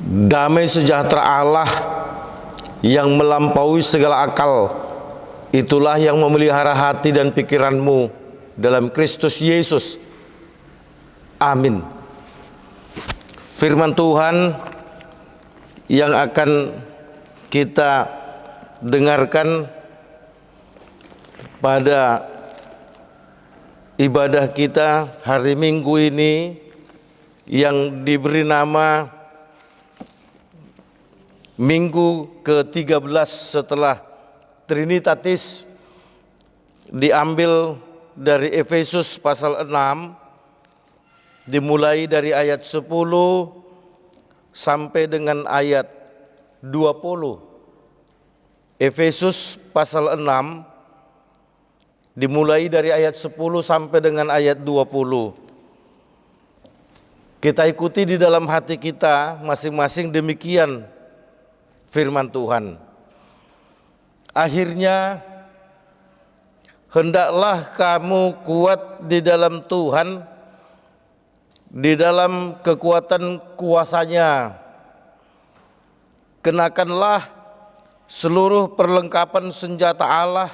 Damai sejahtera Allah yang melampaui segala akal, itulah yang memelihara hati dan pikiranmu dalam Kristus Yesus. Amin. Firman Tuhan yang akan kita dengarkan pada ibadah kita hari Minggu ini yang diberi nama Minggu ke-13 setelah Trinitatis, diambil dari Efesus pasal 6, dimulai dari ayat 10 sampai dengan ayat 20. Efesus pasal 6 dimulai dari ayat 10 sampai dengan ayat 20. Kita ikuti di dalam hati kita masing-masing demikian firman Tuhan. Akhirnya, hendaklah kamu kuat di dalam Tuhan, di dalam kekuatan kuasa-Nya. Kenakanlah seluruh perlengkapan senjata Allah,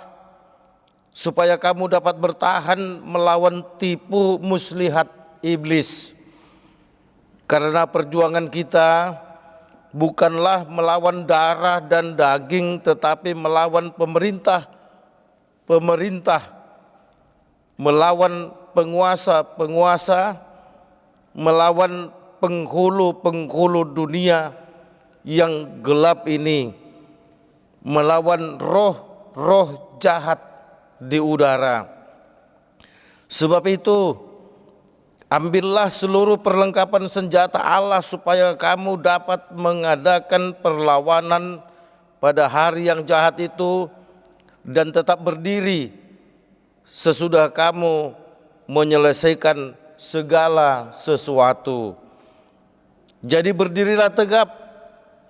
supaya kamu dapat bertahan melawan tipu muslihat iblis. Karena perjuangan kita bukanlah melawan darah dan daging, tetapi melawan pemerintah, melawan penguasa-penguasa, melawan penghulu-penghulu dunia yang gelap ini, melawan roh-roh jahat di udara. Sebab itu, ambillah seluruh perlengkapan senjata Allah supaya kamu dapat mengadakan perlawanan pada hari yang jahat itu dan tetap berdiri sesudah kamu menyelesaikan segala sesuatu. Jadi berdirilah tegap,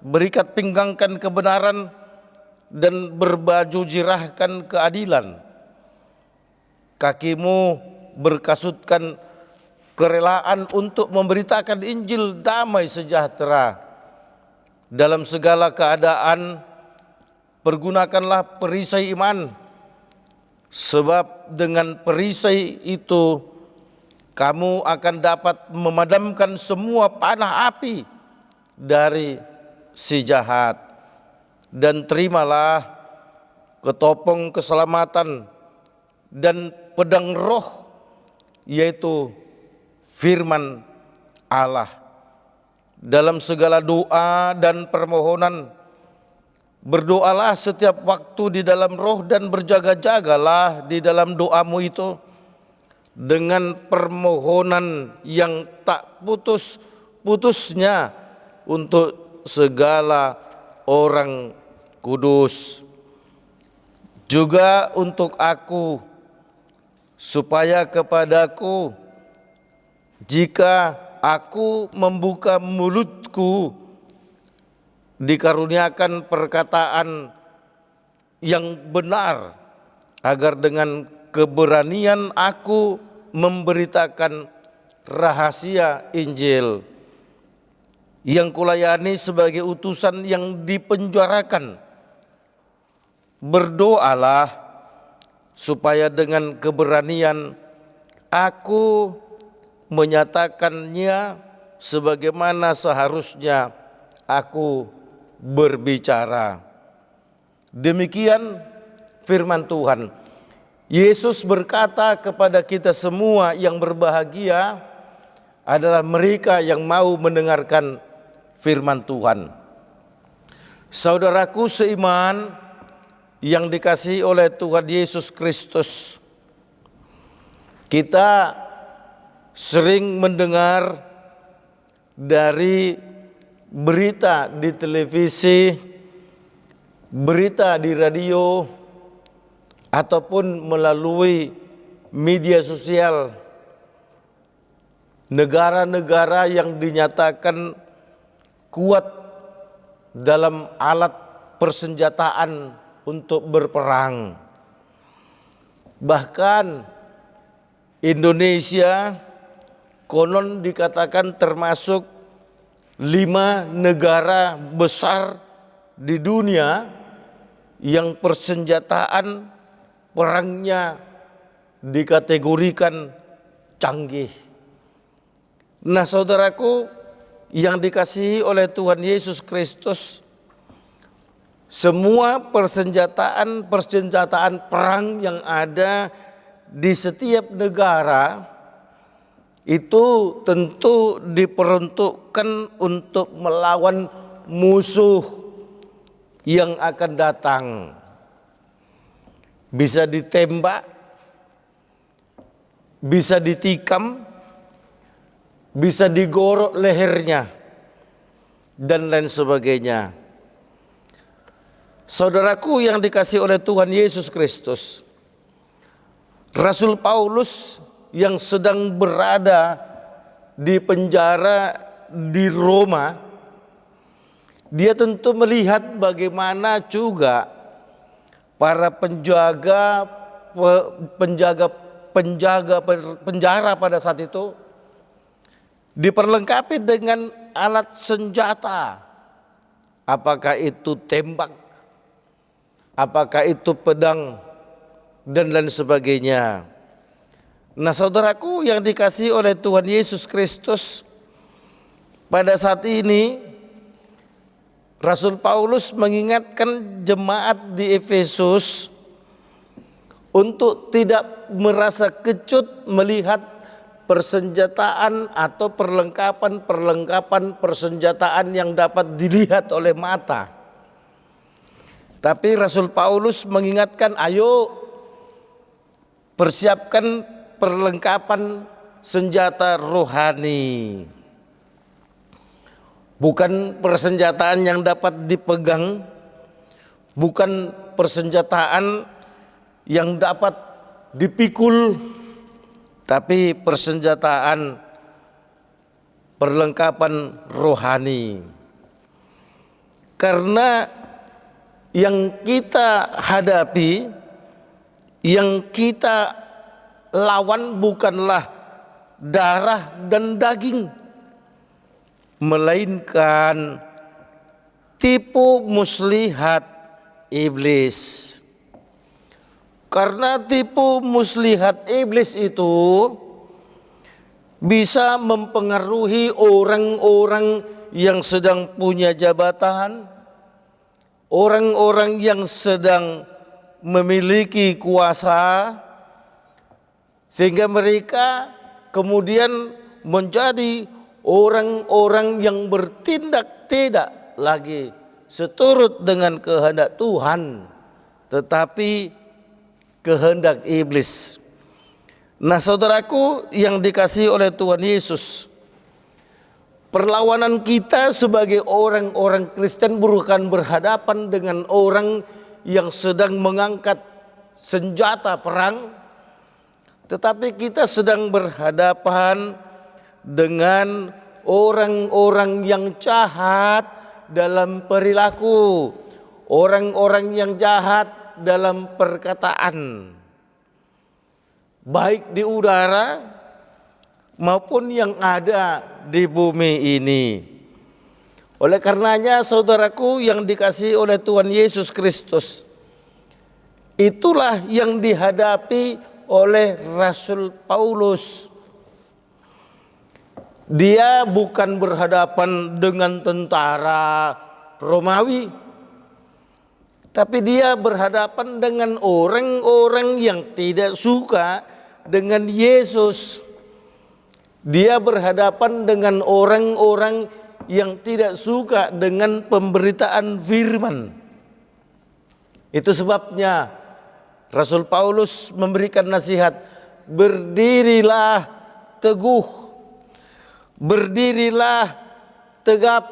berikat pinggangkan kebenaran dan berbaju jirahkan keadilan. Kakimu berkasutkan kerelaan untuk memberitakan Injil damai sejahtera. Dalam segala keadaan, pergunakanlah perisai iman, sebab dengan perisai itu kamu akan dapat memadamkan semua panah api dari si jahat. Dan terimalah ketopong keselamatan dan pedang roh, yaitu firman Allah. Dalam segala doa dan permohonan, berdoalah setiap waktu di dalam roh dan berjaga-jagalah di dalam doamu itu dengan permohonan yang tak putus-putusnya untuk segala orang kudus. Juga untuk aku, supaya kepadaku, jika aku membuka mulutku, dikaruniakan perkataan yang benar, agar dengan keberanian aku memberitakan rahasia Injil yang kulayani sebagai utusan yang dipenjarakan. Berdoalah supaya dengan keberanian aku menyatakannya sebagaimana seharusnya aku berbicara. Demikian firman Tuhan. Yesus berkata kepada kita semua yang berbahagia adalah mereka yang mau mendengarkan firman Tuhan. Saudaraku seiman yang dikasihi oleh Tuhan Yesus Kristus, kita sering mendengar dari berita di televisi, berita di radio, ataupun melalui media sosial, negara-negara yang dinyatakan kuat dalam alat persenjataan untuk berperang. Bahkan Indonesia konon dikatakan termasuk 5 negara besar di dunia yang persenjataan perangnya dikategorikan canggih. Nah, saudaraku yang dikasihi oleh Tuhan Yesus Kristus, semua persenjataan perang yang ada di setiap negara itu tentu diperuntukkan untuk melawan musuh yang akan datang. Bisa ditembak, bisa ditikam, bisa digorok lehernya, dan lain sebagainya. Saudaraku yang dikasihi oleh Tuhan Yesus Kristus, Rasul Paulus yang sedang berada di penjara di Roma, dia tentu melihat bagaimana juga para penjaga penjara pada saat itu diperlengkapi dengan alat senjata, apakah itu tembak, apakah itu pedang, dan lain sebagainya. Nah, saudaraku yang dikasihi oleh Tuhan Yesus Kristus, pada saat ini Rasul Paulus mengingatkan jemaat di Efesus untuk tidak merasa kecut melihat persenjataan atau perlengkapan persenjataan yang dapat dilihat oleh mata. Tapi Rasul Paulus mengingatkan, ayo persiapkan perlengkapan senjata rohani. Bukan persenjataan yang dapat dipegang, bukan persenjataan yang dapat dipikul, tapi persenjataan perlengkapan rohani. Karena yang kita hadapi, yang kita lawan bukanlah darah dan daging, melainkan tipu muslihat iblis. Karena tipu muslihat iblis itu bisa mempengaruhi orang-orang yang sedang punya jabatan, orang-orang yang sedang memiliki kuasa, sehingga mereka kemudian menjadi orang-orang yang bertindak tidak lagi seturut dengan kehendak Tuhan, tetapi kehendak iblis. Nah, saudaraku yang dikasihi oleh Tuhan Yesus, perlawanan kita sebagai orang-orang Kristen bukan berhadapan dengan orang yang sedang mengangkat senjata perang, tetapi kita sedang berhadapan dengan orang-orang yang jahat dalam perilaku, orang-orang yang jahat dalam perkataan, baik di udara maupun yang ada di bumi ini. Oleh karenanya, saudaraku yang dikasihi oleh Tuhan Yesus Kristus, itulah yang dihadapi oleh Rasul Paulus. Dia bukan berhadapan dengan tentara Romawi, tapi dia berhadapan dengan orang-orang yang tidak suka dengan Yesus. Dia berhadapan dengan orang-orang yang tidak suka dengan pemberitaan firman. Itu sebabnya Rasul Paulus memberikan nasihat, berdirilah teguh, berdirilah tegap,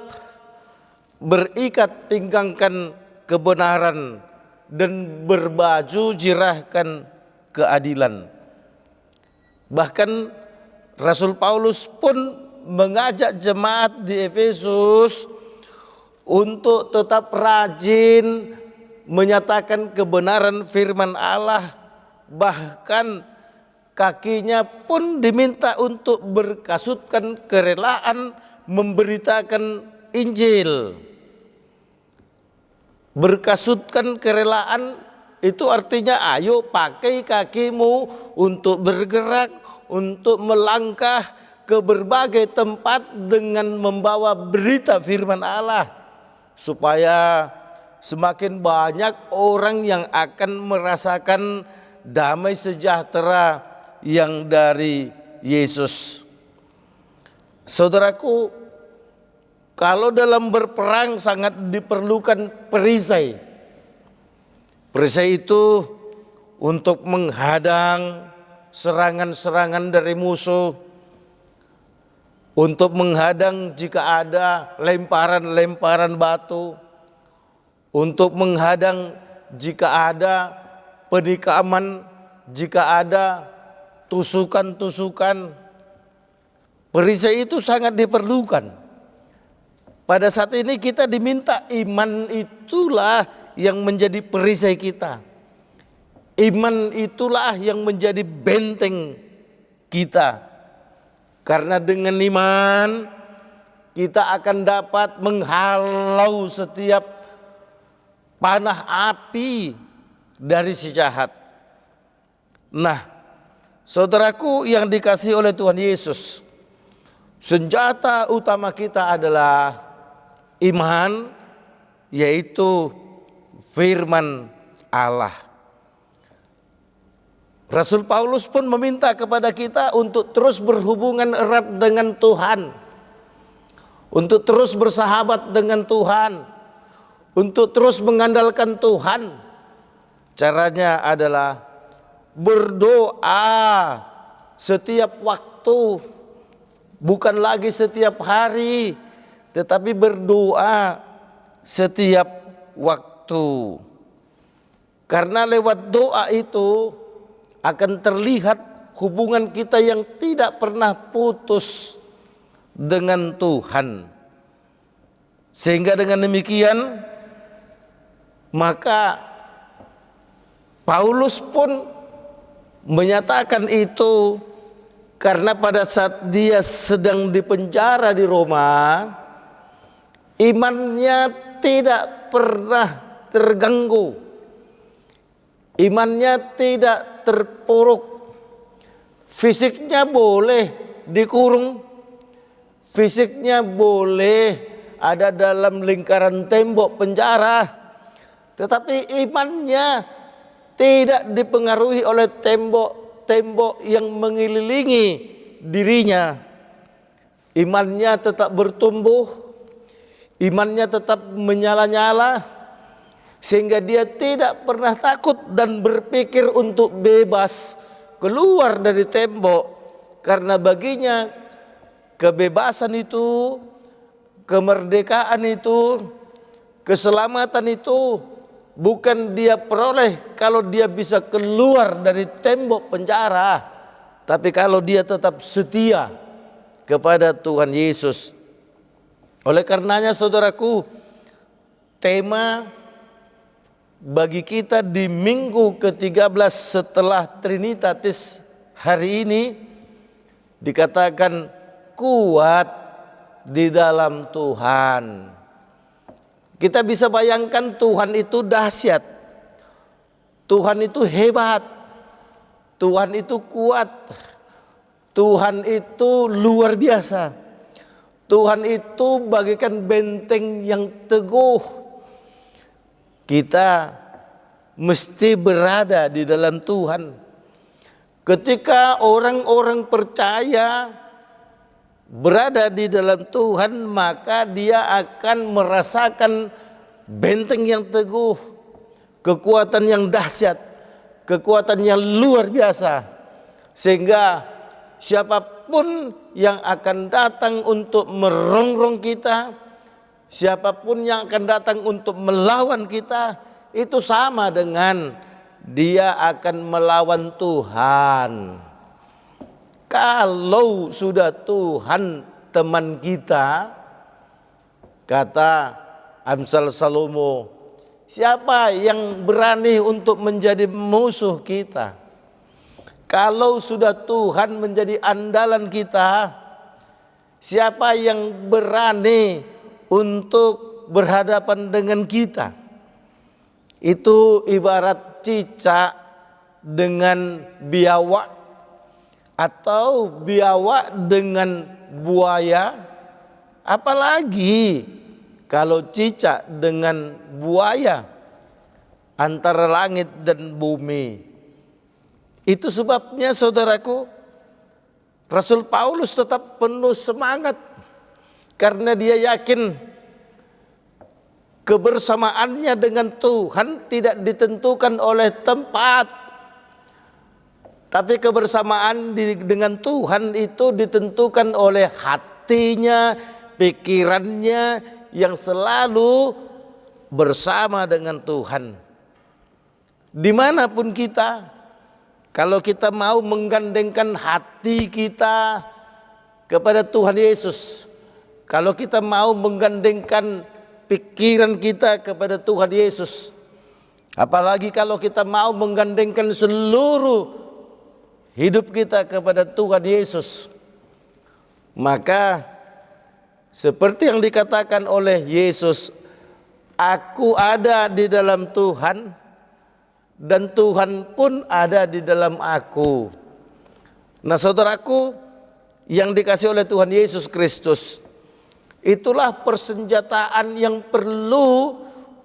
berikat pinggangkan kebenaran, dan berbaju jirahkan keadilan. Bahkan Rasul Paulus pun mengajak jemaat di Efesus untuk tetap rajin menyatakan kebenaran firman Allah, bahkan kakinya pun diminta untuk berkasutkan kerelaan memberitakan Injil. Berkasutkan kerelaan itu artinya ayo pakai kakimu untuk bergerak, untuk melangkah ke berbagai tempat dengan membawa berita firman Allah, supaya semakin banyak orang yang akan merasakan damai sejahtera yang dari Yesus. Saudaraku, kalau dalam berperang sangat diperlukan perisai. Perisai itu untuk menghadang serangan-serangan dari musuh, untuk menghadang jika ada lemparan-lemparan batu, untuk menghadang jika ada penikaman, jika ada tusukan-tusukan. Perisai itu sangat diperlukan. Pada saat ini kita diminta iman itulah yang menjadi perisai kita. Iman itulah yang menjadi benteng kita. Karena dengan iman kita akan dapat menghalau setiap panah api dari si jahat. Nah, saudaraku yang dikasihi oleh Tuhan Yesus, senjata utama kita adalah iman, yaitu firman Allah. Rasul Paulus pun meminta kepada kita untuk terus berhubungan erat dengan Tuhan, untuk terus bersahabat dengan Tuhan, untuk terus mengandalkan Tuhan. Caranya adalah berdoa setiap waktu, bukan lagi setiap hari, tetapi berdoa setiap waktu. Karena lewat doa itu akan terlihat hubungan kita yang tidak pernah putus dengan Tuhan. Sehingga dengan demikian maka Paulus pun menyatakan itu, karena pada saat dia sedang dipenjara di Roma, imannya tidak pernah terganggu, imannya tidak terpuruk. Fisiknya boleh dikurung, fisiknya boleh ada dalam lingkaran tembok penjara, tetapi imannya tidak dipengaruhi oleh tembok-tembok yang mengelilingi dirinya. Imannya tetap bertumbuh, imannya tetap menyala-nyala, sehingga dia tidak pernah takut dan berpikir untuk bebas keluar dari tembok. Karena baginya kebebasan itu, kemerdekaan itu, keselamatan itu bukan dia peroleh kalau dia bisa keluar dari tembok penjara, tapi kalau dia tetap setia kepada Tuhan Yesus. Oleh karenanya saudaraku, tema bagi kita di minggu ke-13 setelah Trinitatis hari ini dikatakan kuat di dalam Tuhan. Kita bisa bayangkan Tuhan itu dahsyat, Tuhan itu hebat, Tuhan itu kuat, Tuhan itu luar biasa, Tuhan itu bagaikan benteng yang teguh. Kita mesti berada di dalam Tuhan. Ketika orang-orang percaya berada di dalam Tuhan, maka dia akan merasakan benteng yang teguh, kekuatan yang dahsyat, kekuatan yang luar biasa. Sehingga siapapun yang akan datang untuk merongrong kita, siapapun yang akan datang untuk melawan kita, itu sama dengan dia akan melawan Tuhan. Kalau sudah Tuhan teman kita, kata Amsal Salomo, siapa yang berani untuk menjadi musuh kita? Kalau sudah Tuhan menjadi andalan kita, Siapa yang berani untuk berhadapan dengan kita? Itu ibarat cicak dengan biawak, atau biawak dengan buaya. Apalagi kalau cicak dengan buaya, antara langit dan bumi. Itu sebabnya saudaraku, Rasul Paulus tetap penuh semangat karena dia yakin kebersamaannya dengan Tuhan tidak ditentukan oleh tempat, tapi kebersamaan dengan Tuhan itu ditentukan oleh hatinya, pikirannya yang selalu bersama dengan Tuhan. Dimanapun kita, kalau kita mau menggandengkan hati kita kepada Tuhan Yesus, kalau kita mau menggandengkan pikiran kita kepada Tuhan Yesus, apalagi kalau kita mau menggandengkan seluruh hidup kita kepada Tuhan Yesus, maka seperti yang dikatakan oleh Yesus, aku ada di dalam Tuhan dan Tuhan pun ada di dalam aku. Nah saudaraku yang dikasih oleh Tuhan Yesus Kristus, itulah persenjataan yang perlu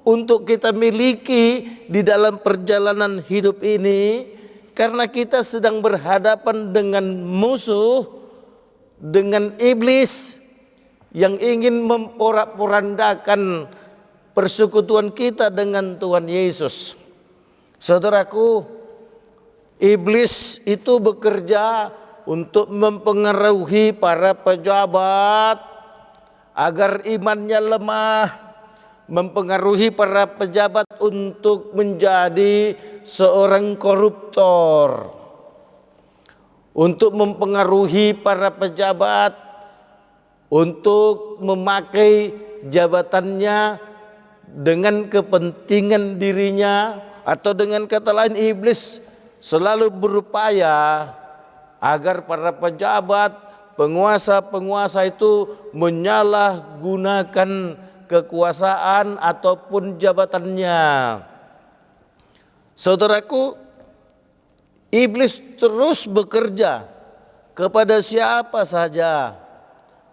untuk kita miliki di dalam perjalanan hidup ini, karena kita sedang berhadapan dengan musuh, dengan iblis yang ingin memporak-porandakan persekutuan kita dengan Tuhan Yesus. Saudaraku, iblis itu bekerja untuk mempengaruhi para pejabat agar imannya lemah, mempengaruhi para pejabat untuk menjadi seorang koruptor, untuk mempengaruhi para pejabat untuk memakai jabatannya dengan kepentingan dirinya, atau dengan kata lain iblis selalu berupaya agar para pejabat, penguasa-penguasa itu menyalahgunakan kekuasaan ataupun jabatannya. Saudaraku, iblis terus bekerja kepada siapa saja,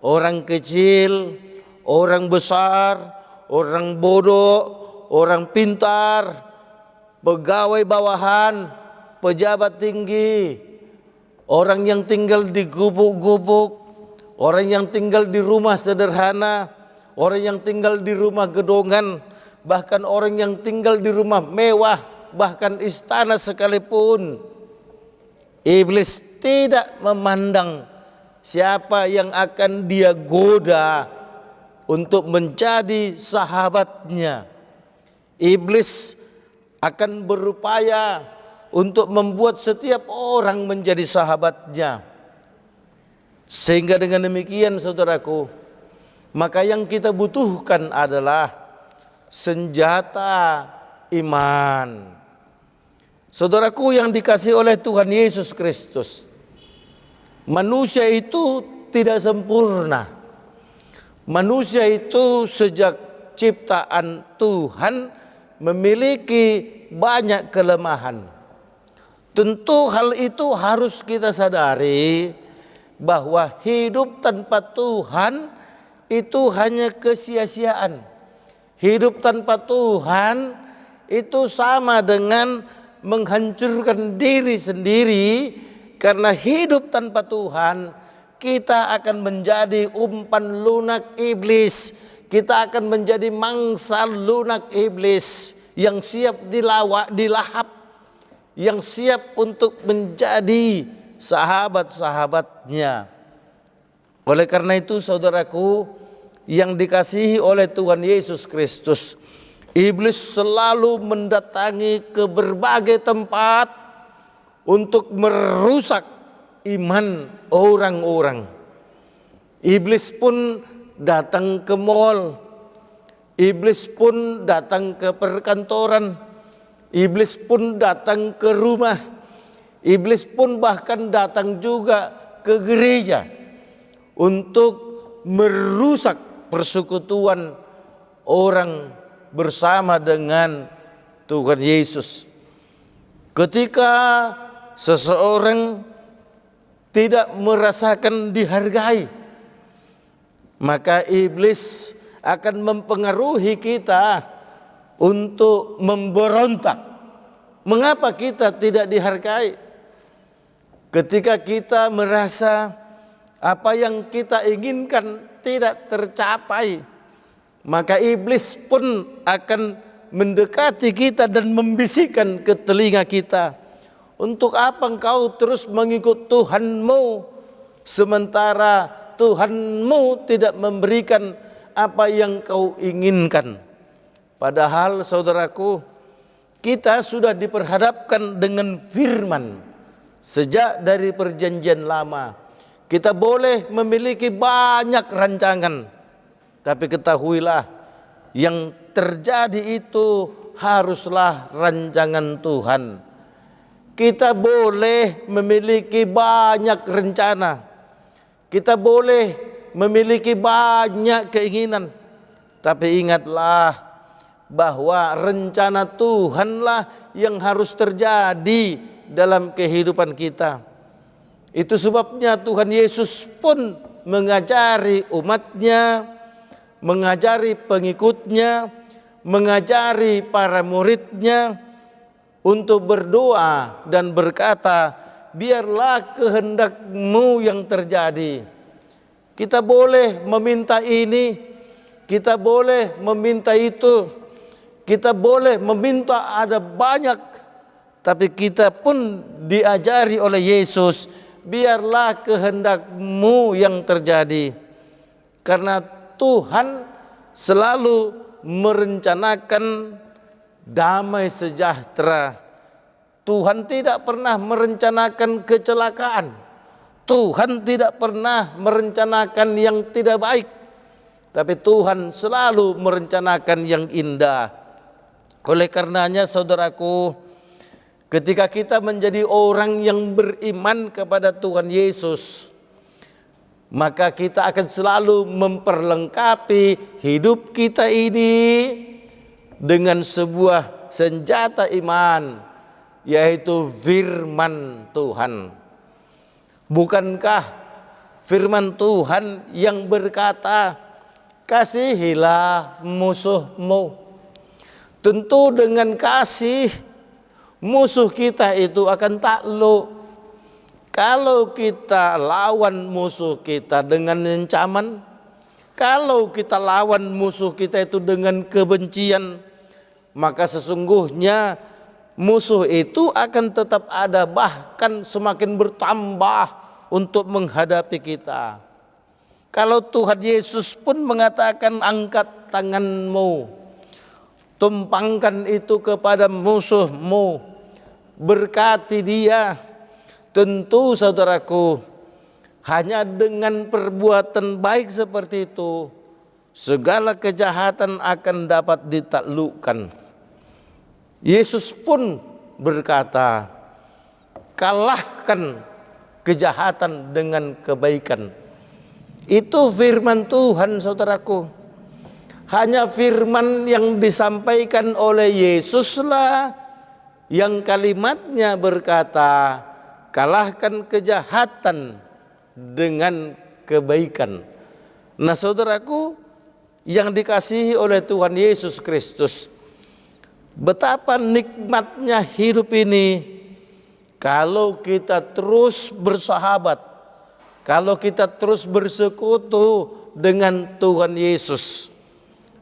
orang kecil, orang besar, orang bodoh, orang pintar, pegawai bawahan, pejabat tinggi, orang yang tinggal di gubuk-gubuk, orang yang tinggal di rumah sederhana, orang yang tinggal di rumah gedongan, bahkan orang yang tinggal di rumah mewah, bahkan istana sekalipun. Iblis tidak memandang siapa yang akan dia goda untuk menjadi sahabatnya. Iblis akan berupaya untuk membuat setiap orang menjadi sahabatnya. Sehingga dengan demikian saudaraku, maka yang kita butuhkan adalah senjata iman. Saudaraku yang dikasihi oleh Tuhan Yesus Kristus, manusia itu tidak sempurna. Manusia itu sejak ciptaan Tuhan memiliki banyak kelemahan. Tentu hal itu harus kita sadari, bahwa hidup tanpa Tuhan itu hanya kesia-siaan. Hidup tanpa Tuhan itu sama dengan menghancurkan diri sendiri, karena hidup tanpa Tuhan kita akan menjadi umpan lunak iblis. Kita akan menjadi mangsa lunak iblis yang siap dilahap, yang siap untuk menjadi sahabat-sahabatnya. Oleh karena itu saudaraku yang dikasihi oleh Tuhan Yesus Kristus, iblis selalu mendatangi ke berbagai tempat untuk merusak iman orang-orang. Iblis pun datang ke mal, iblis pun datang ke perkantoran, iblis pun datang ke rumah, iblis pun bahkan datang juga ke gereja untuk merusak persekutuan orang bersama dengan Tuhan Yesus. Ketika seseorang tidak merasakan dihargai, maka iblis akan mempengaruhi kita untuk memberontak. Mengapa kita tidak dihargai? Ketika kita merasa apa yang kita inginkan tidak tercapai, maka iblis pun akan mendekati kita dan membisikkan ke telinga kita, untuk apa engkau terus mengikut Tuhanmu, sementara Tuhanmu tidak memberikan apa yang kau inginkan. Padahal saudaraku, kita sudah diperhadapkan dengan firman sejak dari perjanjian lama. Kita boleh memiliki banyak rancangan, tapi ketahuilah yang terjadi itu haruslah rancangan Tuhan. Kita boleh memiliki banyak rencana, kita boleh memiliki banyak keinginan, tapi ingatlah bahwa rencana Tuhanlah yang harus terjadi dalam kehidupan kita. Itu sebabnya Tuhan Yesus pun mengajari umatnya, mengajari pengikutnya, mengajari para muridnya untuk berdoa dan berkata, biarlah kehendak-Mu yang terjadi. Kita boleh meminta ini, kita boleh meminta itu, kita boleh meminta ada banyak, tapi kita pun diajari oleh Yesus, biarlah kehendak-Mu yang terjadi. Karena Tuhan selalu merencanakan damai sejahtera. Tuhan tidak pernah merencanakan kecelakaan. Tuhan tidak pernah merencanakan yang tidak baik. Tapi Tuhan selalu merencanakan yang indah. Oleh karenanya saudaraku, ketika kita menjadi orang yang beriman kepada Tuhan Yesus, maka kita akan selalu memperlengkapi hidup kita ini dengan sebuah senjata iman, yaitu firman Tuhan. Bukankah firman Tuhan yang berkata, kasihilah musuhmu? Tentu dengan kasih, musuh kita itu akan takluk. Kalau kita lawan musuh kita dengan ancaman, kalau kita lawan musuh kita itu dengan kebencian, maka sesungguhnya musuh itu akan tetap ada, bahkan semakin bertambah untuk menghadapi kita. Kalau Tuhan Yesus pun mengatakan, angkat tanganmu, tumpangkan itu kepada musuhmu, berkati dia. Tentu saudaraku, hanya dengan perbuatan baik seperti itu, segala kejahatan akan dapat ditaklukkan. Yesus pun berkata, kalahkan kejahatan dengan kebaikan. Itu firman Tuhan saudaraku. Hanya firman yang disampaikan oleh Yesuslah yang kalimatnya berkata, kalahkan kejahatan dengan kebaikan. Nah saudaraku yang dikasihi oleh Tuhan Yesus Kristus, betapa nikmatnya hidup ini kalau kita terus bersahabat, kalau kita terus bersekutu dengan Tuhan Yesus.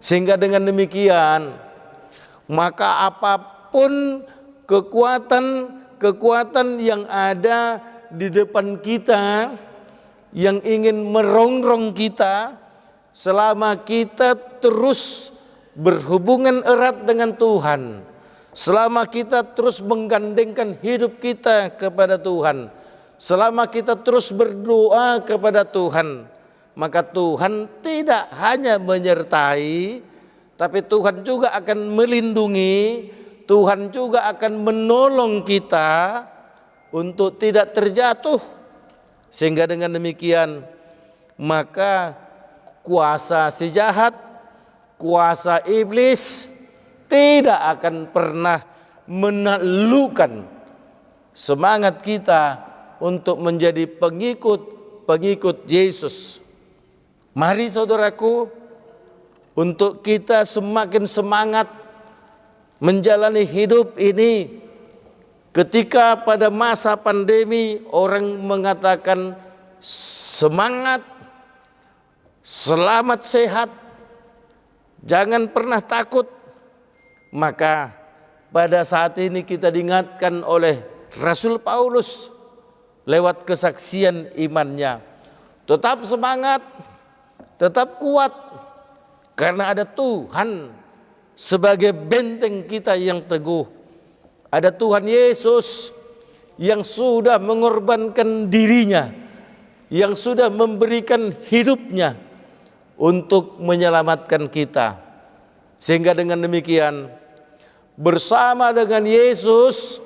Sehingga dengan demikian, maka apapun kekuatan yang ada di depan kita, yang ingin merongrong kita, selama kita terus berhubungan erat dengan Tuhan, selama kita terus menggandengkan hidup kita kepada Tuhan, selama kita terus berdoa kepada Tuhan, maka Tuhan tidak hanya menyertai, tapi Tuhan juga akan melindungi, Tuhan juga akan menolong kita untuk tidak terjatuh. Sehingga dengan demikian, maka kuasa si jahat, kuasa iblis tidak akan pernah menaklukkan semangat kita untuk menjadi pengikut Yesus. Mari saudaraku, untuk kita semakin semangat menjalani hidup ini. Ketika pada masa pandemi orang mengatakan semangat, selamat sehat, jangan pernah takut. Maka pada saat ini kita diingatkan oleh Rasul Paulus lewat kesaksian imannya. Tetap semangat, tetap kuat, karena ada Tuhan sebagai benteng kita yang teguh. Ada Tuhan Yesus yang sudah mengorbankan dirinya, yang sudah memberikan hidupnya untuk menyelamatkan kita. Sehingga dengan demikian, bersama dengan Yesus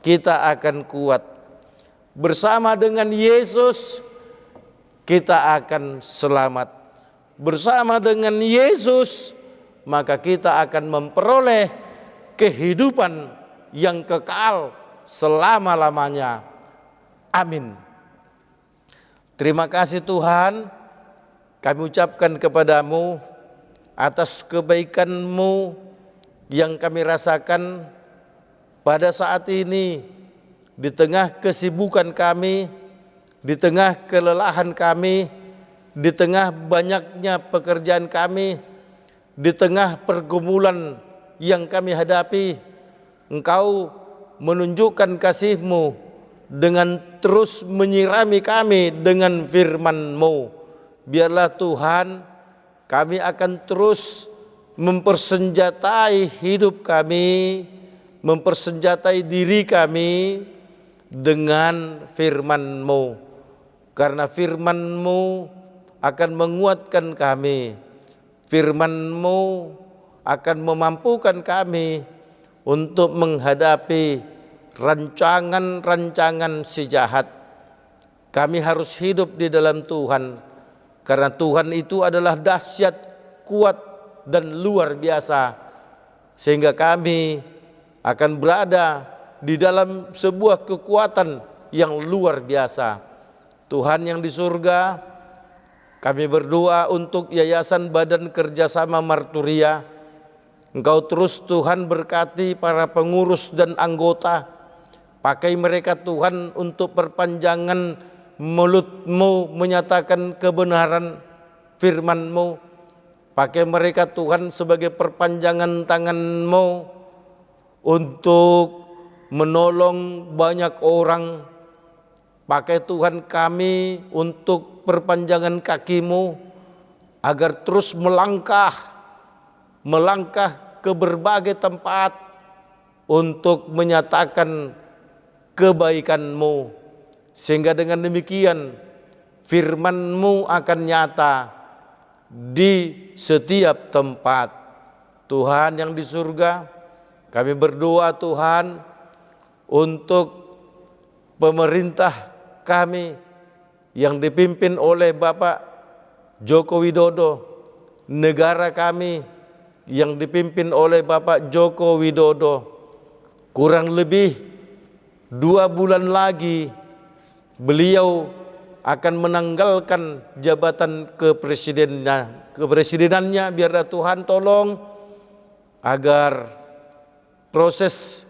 kita akan kuat. Bersama dengan Yesus kita akan selamat. Bersama dengan Yesus maka kita akan memperoleh kehidupan yang kekal selama-lamanya. Amin. Terima kasih Tuhan, kami ucapkan kepadamu atas kebaikan-Mu yang kami rasakan pada saat ini, di tengah kesibukan kami, di tengah kelelahan kami, di tengah banyaknya pekerjaan kami, di tengah pergumulan yang kami hadapi. Engkau menunjukkan kasih-Mu dengan terus menyirami kami dengan firman-Mu. Biarlah Tuhan, kami akan terus mempersenjatai hidup kami, mempersenjatai diri kami dengan firman-Mu. Karena firman-Mu akan menguatkan kami. Firman-Mu akan memampukan kami untuk menghadapi rancangan-rancangan si jahat. Kami harus hidup di dalam Tuhan, karena Tuhan itu adalah dahsyat, kuat, dan luar biasa. Sehingga kami akan berada di dalam sebuah kekuatan yang luar biasa. Tuhan yang di surga, kami berdoa untuk Yayasan Badan Kerjasama Marturia. Engkau terus Tuhan berkati para pengurus dan anggota. Pakai mereka Tuhan untuk perpanjangan mulut-Mu menyatakan kebenaran firman-Mu. Pakai mereka Tuhan sebagai perpanjangan tangan-Mu untuk menolong banyak orang. Pakai Tuhan kami untuk perpanjangan kaki-Mu agar terus melangkah ke berbagai tempat untuk menyatakan kebaikan-Mu. Sehingga dengan demikian firman-Mu akan nyata di setiap tempat. Tuhan yang di surga, kami berdoa Tuhan untuk pemerintah kami yang dipimpin oleh Bapak Joko Widodo, negara kami yang dipimpin oleh Bapak Joko Widodo. Kurang lebih 2 bulan lagi beliau akan menanggalkan jabatan kepresidenannya. Biarlah Tuhan tolong agar proses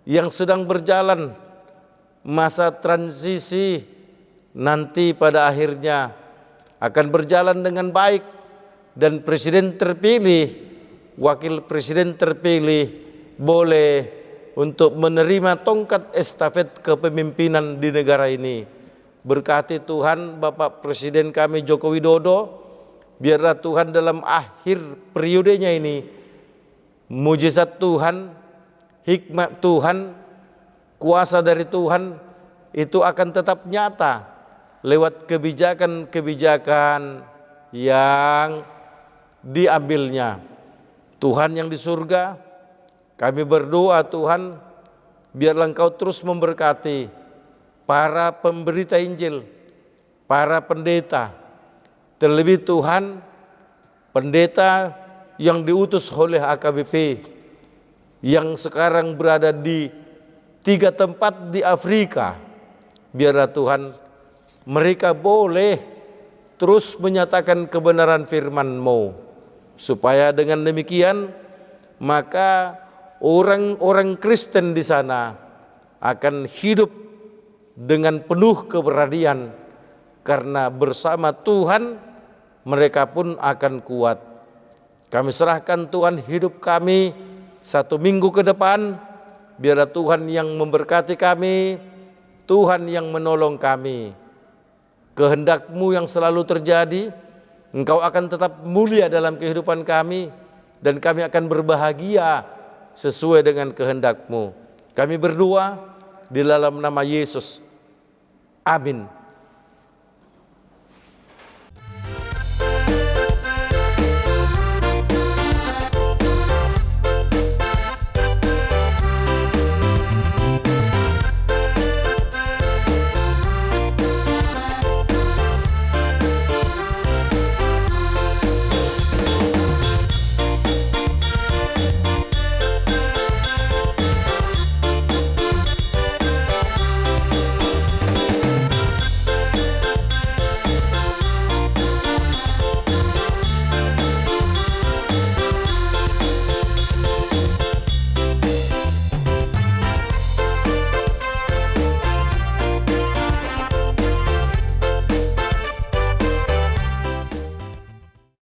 yang sedang berjalan, masa transisi nanti pada akhirnya akan berjalan dengan baik, dan presiden terpilih, wakil presiden terpilih boleh untuk menerima tongkat estafet kepemimpinan di negara ini. Berkati Tuhan Bapak Presiden kami Joko Widodo, biarlah Tuhan dalam akhir periodenya ini mujizat Tuhan, hikmat Tuhan, kuasa dari Tuhan itu akan tetap nyata lewat kebijakan-kebijakan yang diambilnya. Tuhan yang di surga, kami berdoa Tuhan, biarlah Engkau terus memberkati para pemberita Injil, para pendeta, Terlebih Tuhan, pendeta yang diutus oleh AKBP yang sekarang berada di 3 tempat di Afrika, biarlah Tuhan mereka boleh terus menyatakan kebenaran firman-Mu, supaya dengan demikian maka orang-orang Kristen di sana akan hidup dengan penuh keberanian, karena bersama Tuhan mereka pun akan kuat. Kami serahkan Tuhan hidup kami 1 minggu ke depan, biarlah Tuhan yang memberkati kami, Tuhan yang menolong kami. Kehendak-Mu yang selalu terjadi, Engkau akan tetap mulia dalam kehidupan kami, dan kami akan berbahagia sesuai dengan kehendak-Mu. Kami berdoa di dalam nama Yesus. Amin.